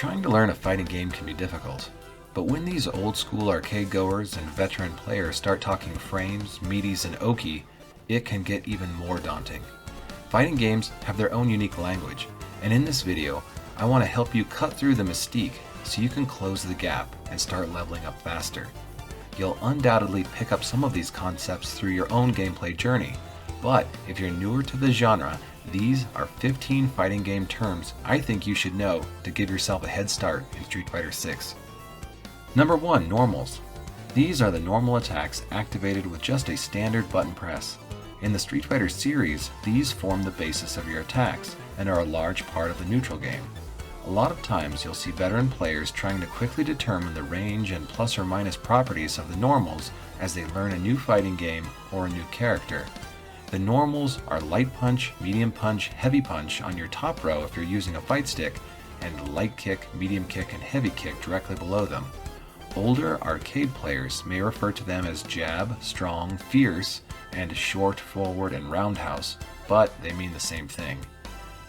Trying to learn a fighting game can be difficult, but when these old school arcade goers and veteran players start talking frames, meaties, and oki, it can get even more daunting. Fighting games have their own unique language, and in this video, I want to help you cut through the mystique so you can close the gap and start leveling up faster. You'll undoubtedly pick up some of these concepts through your own gameplay journey, but if you're newer to the genre, these are 15 fighting game terms I think you should know to give yourself a head start in Street Fighter 6. Number 1. Normals. These are the normal attacks activated with just a standard button press. In the Street Fighter series, these form the basis of your attacks and are a large part of the neutral game. A lot of times you'll see veteran players trying to quickly determine the range and plus or minus properties of the normals as they learn a new fighting game or a new character. The normals are light punch, medium punch, heavy punch on your top row if you're using a fight stick, and light kick, medium kick, and heavy kick directly below them. Older arcade players may refer to them as jab, strong, fierce, and short, forward, and roundhouse, but they mean the same thing.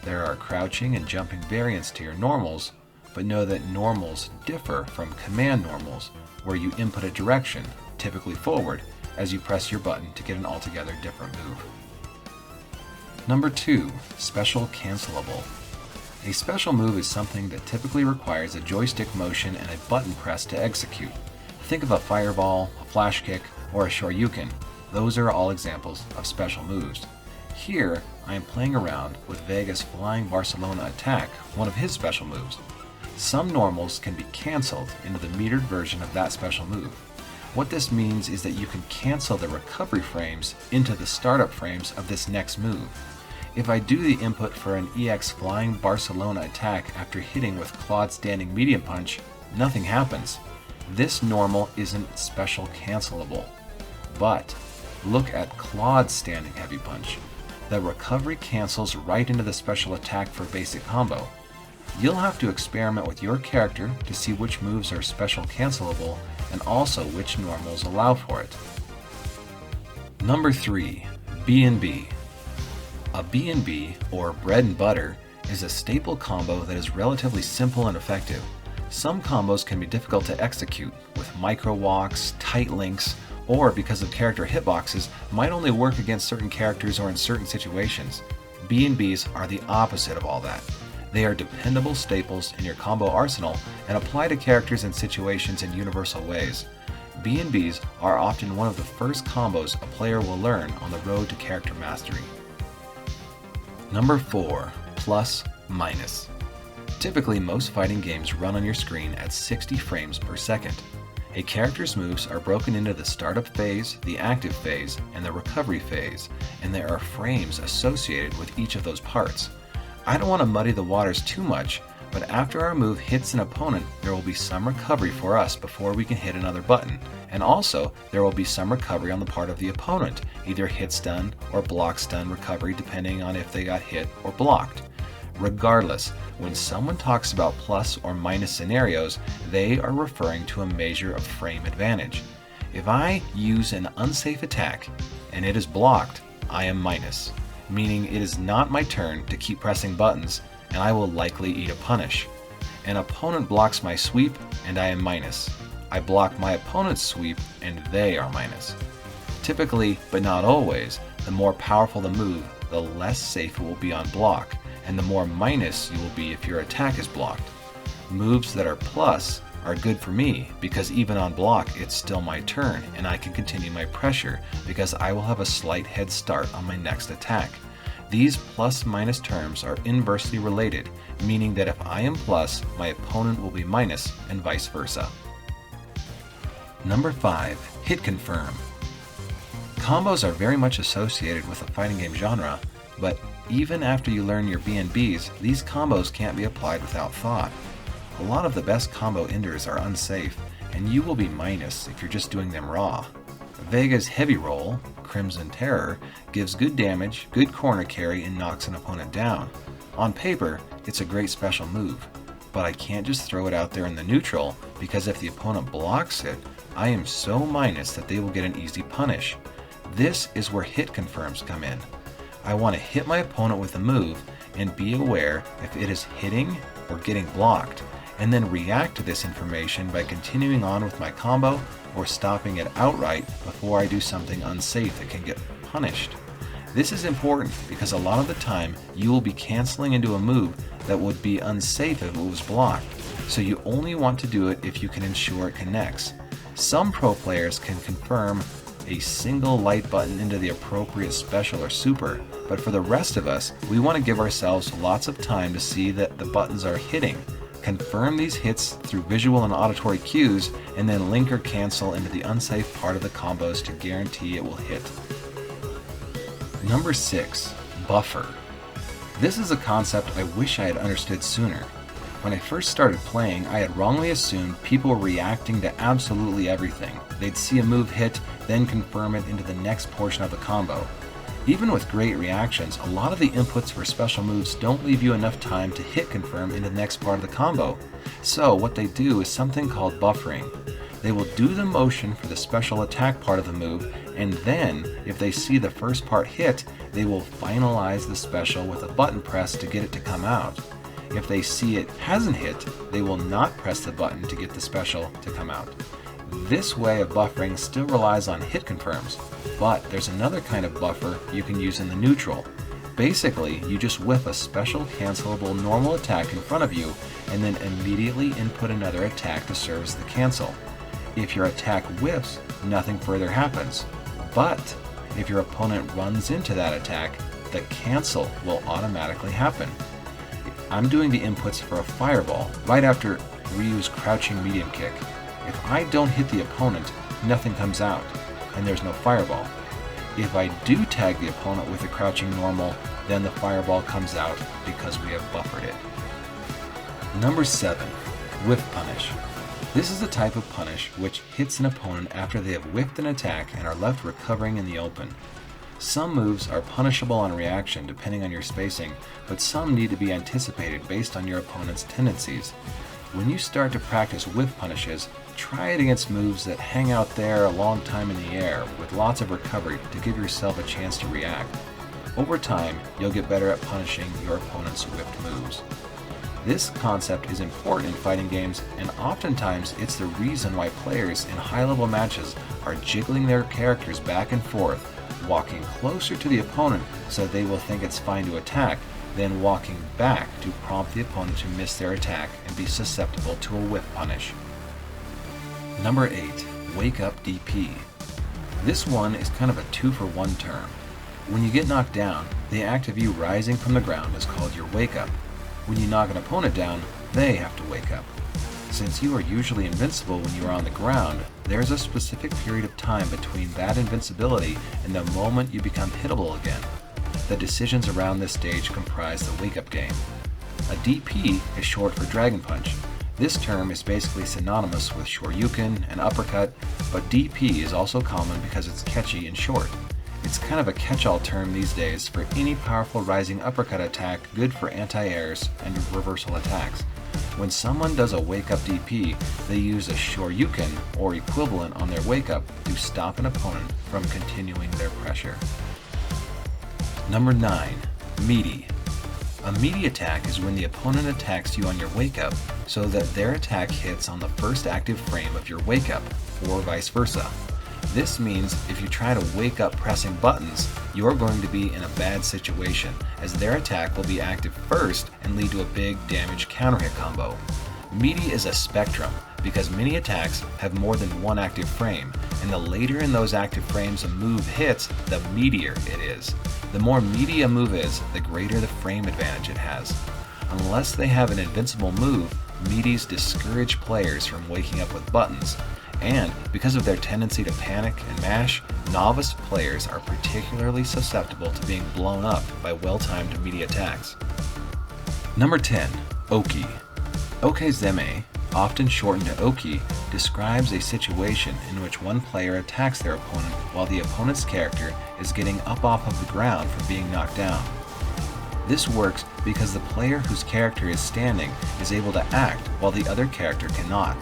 There are crouching and jumping variants to your normals, but know that normals differ from command normals, where you input a direction, typically forward, as you press your button to get an altogether different move. Number 2. Special-cancellable. A special move is something that typically requires a joystick motion and a button press to execute. Think of a fireball, a flash kick, or a shoryuken. Those are all examples of special moves. Here, I am playing around with Vega's Flying Barcelona attack, one of his special moves. Some normals can be cancelled into the metered version of that special move. What this means is that you can cancel the recovery frames into the startup frames of this next move. If I do the input for an EX Flying Barcelona attack after hitting with Claude's standing medium punch, nothing happens. This normal isn't special cancelable. But look at Claude's standing heavy punch. The recovery cancels right into the special attack for basic combo. You'll have to experiment with your character to see which moves are special cancelable and also which normals allow for it. Number 3. B&B. A B&B, or bread and butter, is a staple combo that is relatively simple and effective. Some combos can be difficult to execute, with micro walks, tight links, or because of character hitboxes, might only work against certain characters or in certain situations. B&Bs are the opposite of all that. They are dependable staples in your combo arsenal and apply to characters and situations in universal ways. B&Bs are often one of the first combos a player will learn on the road to character mastery. Number 4. Plus, minus. Typically, most fighting games run on your screen at 60 frames per second. A character's moves are broken into the startup phase, the active phase, and the recovery phase, and there are frames associated with each of those parts. I don't want to muddy the waters too much, but after our move hits an opponent, there will be some recovery for us before we can hit another button, and also there will be some recovery on the part of the opponent, either hit stun or block stun recovery depending on if they got hit or blocked. Regardless, when someone talks about plus or minus scenarios, they are referring to a measure of frame advantage. If I use an unsafe attack and it is blocked, I am minus, meaning it is not my turn to keep pressing buttons and I will likely eat a punish. An opponent blocks my sweep and I am minus. I block my opponent's sweep and they are minus. Typically, but not always, the more powerful the move, the less safe it will be on block, and the more minus you will be if your attack is blocked. Moves that are plus are good for me because even on block it's still my turn and I can continue my pressure because I will have a slight head start on my next attack. These plus-minus terms are inversely related, meaning that if I am plus, my opponent will be minus and vice versa. Number 5. Hit confirm. Combos are very much associated with the fighting game genre, but even after you learn your B&Bs, these combos can't be applied without thought. A lot of the best combo enders are unsafe, and you will be minus if you're just doing them raw. Vega's heavy roll, Crimson Terror, gives good damage, good corner carry, and knocks an opponent down. On paper, it's a great special move, but I can't just throw it out there in the neutral because if the opponent blocks it, I am so minus that they will get an easy punish. This is where hit confirms come in. I want to hit my opponent with a move and be aware if it is hitting or getting blocked. and then react to this information by continuing on with my combo or stopping it outright before I do something unsafe that can get punished. This is important because a lot of the time you will be canceling into a move that would be unsafe if it was blocked, so you only want to do it if you can ensure it connects. Some pro players can confirm a single light button into the appropriate special or super, but for the rest of us, we want to give ourselves lots of time to see that the buttons are hitting, confirm these hits through visual and auditory cues, and then link or cancel into the unsafe part of the combos to guarantee it will hit. Number 6. Buffer. This is a concept I wish I had understood sooner. When I first started playing, I had wrongly assumed people were reacting to absolutely everything. They'd see a move hit, then confirm it into the next portion of the combo. Even with great reactions, a lot of the inputs for special moves don't leave you enough time to hit confirm into the next part of the combo. So what they do is something called buffering. They will do the motion for the special attack part of the move, and then, if they see the first part hit, they will finalize the special with a button press to get it to come out. If they see it hasn't hit, they will not press the button to get the special to come out. This way of buffering still relies on hit confirms, but there's another kind of buffer you can use in the neutral. Basically, you just whiff a special cancelable normal attack in front of you, and then immediately input another attack to serve as the cancel. If your attack whiffs, nothing further happens. But if your opponent runs into that attack, the cancel will automatically happen. I'm doing the inputs for a fireball right after Ryu's crouching medium kick. If I don't hit the opponent, nothing comes out, and there's no fireball. If I do tag the opponent with a crouching normal, then the fireball comes out because we have buffered it. Number 7. Whiff punish. This is a type of punish which hits an opponent after they have whiffed an attack and are left recovering in the open. Some moves are punishable on reaction depending on your spacing, but some need to be anticipated based on your opponent's tendencies. When you start to practice whiff punishes, try it against moves that hang out there a long time in the air with lots of recovery to give yourself a chance to react. Over time, you'll get better at punishing your opponent's whiffed moves. This concept is important in fighting games, and oftentimes it's the reason why players in high-level matches are jiggling their characters back and forth, walking closer to the opponent so they will think it's fine to attack, then walking back to prompt the opponent to miss their attack and be susceptible to a whiff punish. Number 8. Wakeup DP. This one is kind of a 2-for-1 term. When you get knocked down, the act of you rising from the ground is called your wake up. When you knock an opponent down, they have to wake up. Since you are usually invincible when you are on the ground, there's a specific period of time between that invincibility and the moment you become hittable again. The decisions around this stage comprise the wake-up game. A DP is short for Dragon Punch. This term is basically synonymous with Shoryuken and Uppercut, but DP is also common because it's catchy and short. It's kind of a catch-all term these days for any powerful rising uppercut attack good for anti-airs and reversal attacks. When someone does a wake-up DP, they use a Shoryuken or equivalent on their wake-up to stop an opponent from continuing their pressure. Number 9. Meaty. A meaty attack is when the opponent attacks you on your wake-up so that their attack hits on the first active frame of your wake-up, or vice versa. This means if you try to wake up pressing buttons, you're going to be in a bad situation, as their attack will be active first and lead to a big damage counter-hit combo. Meaty is a spectrum, because many attacks have more than one active frame, and the later in those active frames a move hits, the meatier it is. The more meaty a move is, the greater the frame advantage it has. Unless they have an invincible move, Meaties discourage players from waking up with buttons, and because of their tendency to panic and mash, novice players are particularly susceptible to being blown up by well-timed meaty attacks. Number 10. Oki. Okezeme, often shortened to Oki, describes a situation in which one player attacks their opponent while the opponent's character is getting up off of the ground from being knocked down. This works because the player whose character is standing is able to act while the other character cannot.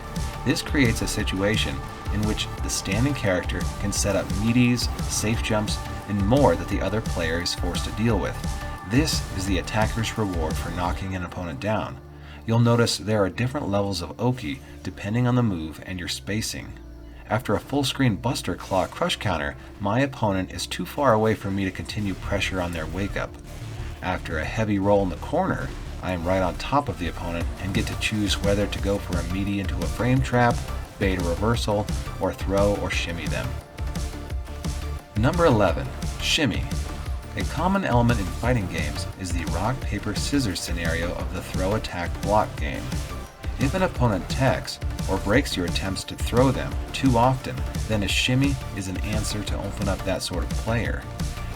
This creates a situation in which the standing character can set up meaties, safe jumps, and more that the other player is forced to deal with. This is the attacker's reward for knocking an opponent down. You'll notice there are different levels of Oki depending on the move and your spacing. After a full screen Buster Claw crush counter, my opponent is too far away for me to continue pressure on their wake up. After a heavy roll in the corner, I am right on top of the opponent and get to choose whether to go for a Meaty into a frame trap, bait a reversal, or throw or shimmy them. Number 11. Shimmy. A common element in fighting games is the rock, paper, scissors scenario of the throw, attack, block game. If an opponent techs or breaks your attempts to throw them too often, then a shimmy is an answer to open up that sort of player.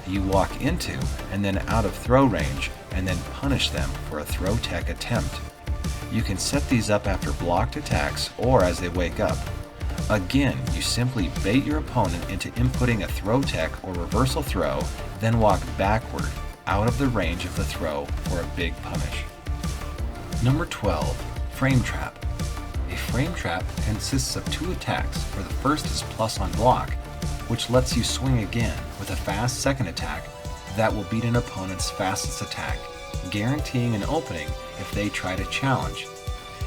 You walk into and then out of throw range and then punish them for a throw tech attempt. You can set these up after blocked attacks or as they wake up. Again, you simply bait your opponent into inputting a throw tech or reversal throw, then walk backward out of the range of the throw for a big punish. Number 12. Frame Trap. A frame trap consists of 2 attacks, where the first is plus on block, which lets you swing again with a fast second attack that will beat an opponent's fastest attack, guaranteeing an opening if they try to challenge.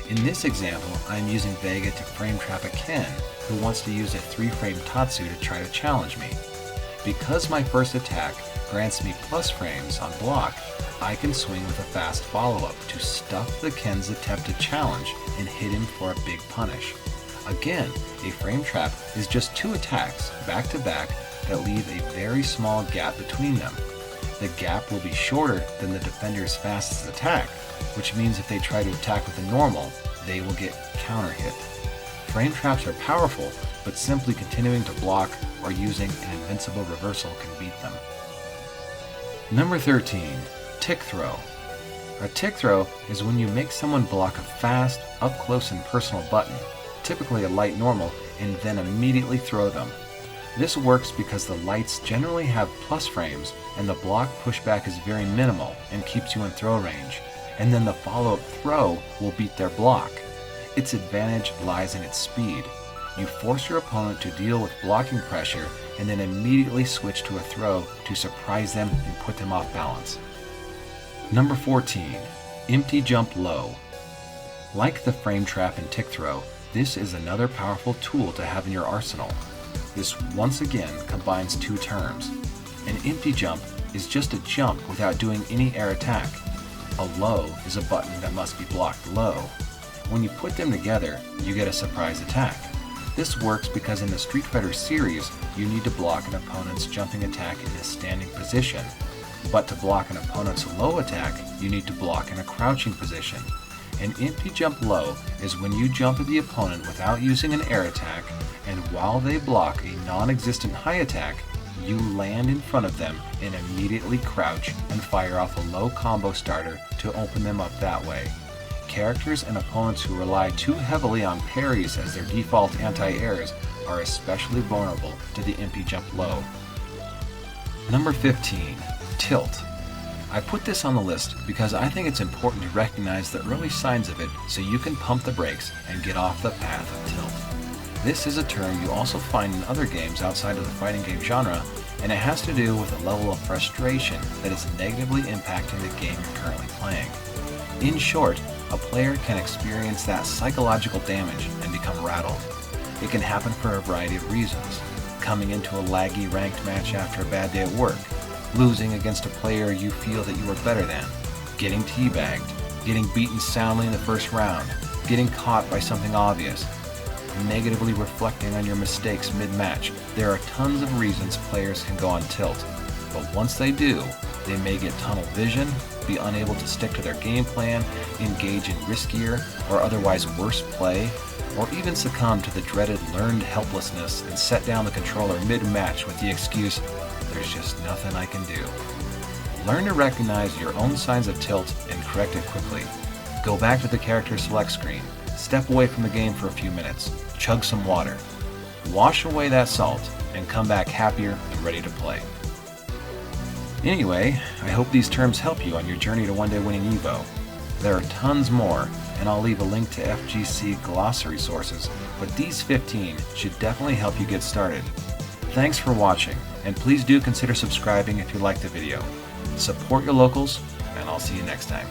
In this example, I am using Vega to frame trap a Ken who wants to use a 3-frame Tatsu to try to challenge me. Because my first attack grants me plus frames on block, I can swing with a fast follow-up to stuff the Ken's attempt to challenge and hit him for a big punish. Again, a frame trap is just 2 attacks back to back that leave a very small gap between them. The gap will be shorter than the defender's fastest attack, which means if they try to attack with a normal, they will get counter hit. Frame traps are powerful, but simply continuing to block or using an invincible reversal can beat them. Number 13. Tick Throw. A tick throw is when you make someone block a fast, up-close and personal button, typically a light normal, and then immediately throw them. This works because the lights generally have plus frames and the block pushback is very minimal and keeps you in throw range, and then the follow-up throw will beat their block. Its advantage lies in its speed. You force your opponent to deal with blocking pressure and then immediately switch to a throw to surprise them and put them off balance. Number 14. Empty Jump Low. Like the frame trap and tick throw, this is another powerful tool to have in your arsenal. This once again combines 2 terms. An empty jump is just a jump without doing any air attack. A low is a button that must be blocked low. When you put them together, you get a surprise attack. This works because in the Street Fighter series, you need to block an opponent's jumping attack in a standing position. But to block an opponent's low attack, you need to block in a crouching position. An empty jump low is when you jump at the opponent without using an air attack, and while they block a non-existent high attack, you land in front of them and immediately crouch and fire off a low combo starter to open them up that way. Characters and opponents who rely too heavily on parries as their default anti-airs are especially vulnerable to the empty jump low. Number 15. Tilt. I put this on the list because I think it's important to recognize the early signs of it so you can pump the brakes and get off the path of tilt. This is a term you also find in other games outside of the fighting game genre, and it has to do with a level of frustration that is negatively impacting the game you're currently playing. In short, a player can experience that psychological damage and become rattled. It can happen for a variety of reasons. Coming into a laggy ranked match after a bad day at work, losing against a player you feel that you are better than, getting teabagged, getting beaten soundly in the first round, getting caught by something obvious, negatively reflecting on your mistakes mid-match. There are tons of reasons players can go on tilt, but once they do, they may get tunnel vision, be unable to stick to their game plan, engage in riskier or otherwise worse play, or even succumb to the dreaded learned helplessness and set down the controller mid-match with the excuse, "There's just nothing I can do." Learn to recognize your own signs of tilt and correct it quickly. Go back to the character select screen, step away from the game for a few minutes, chug some water, wash away that salt, and come back happier and ready to play. Anyway, I hope these terms help you on your journey to one day winning EVO. There are tons more, and I'll leave a link to FGC glossary sources, but these 15 should definitely help you get started. Thanks for watching, and please do consider subscribing if you liked the video. Support your locals, and I'll see you next time.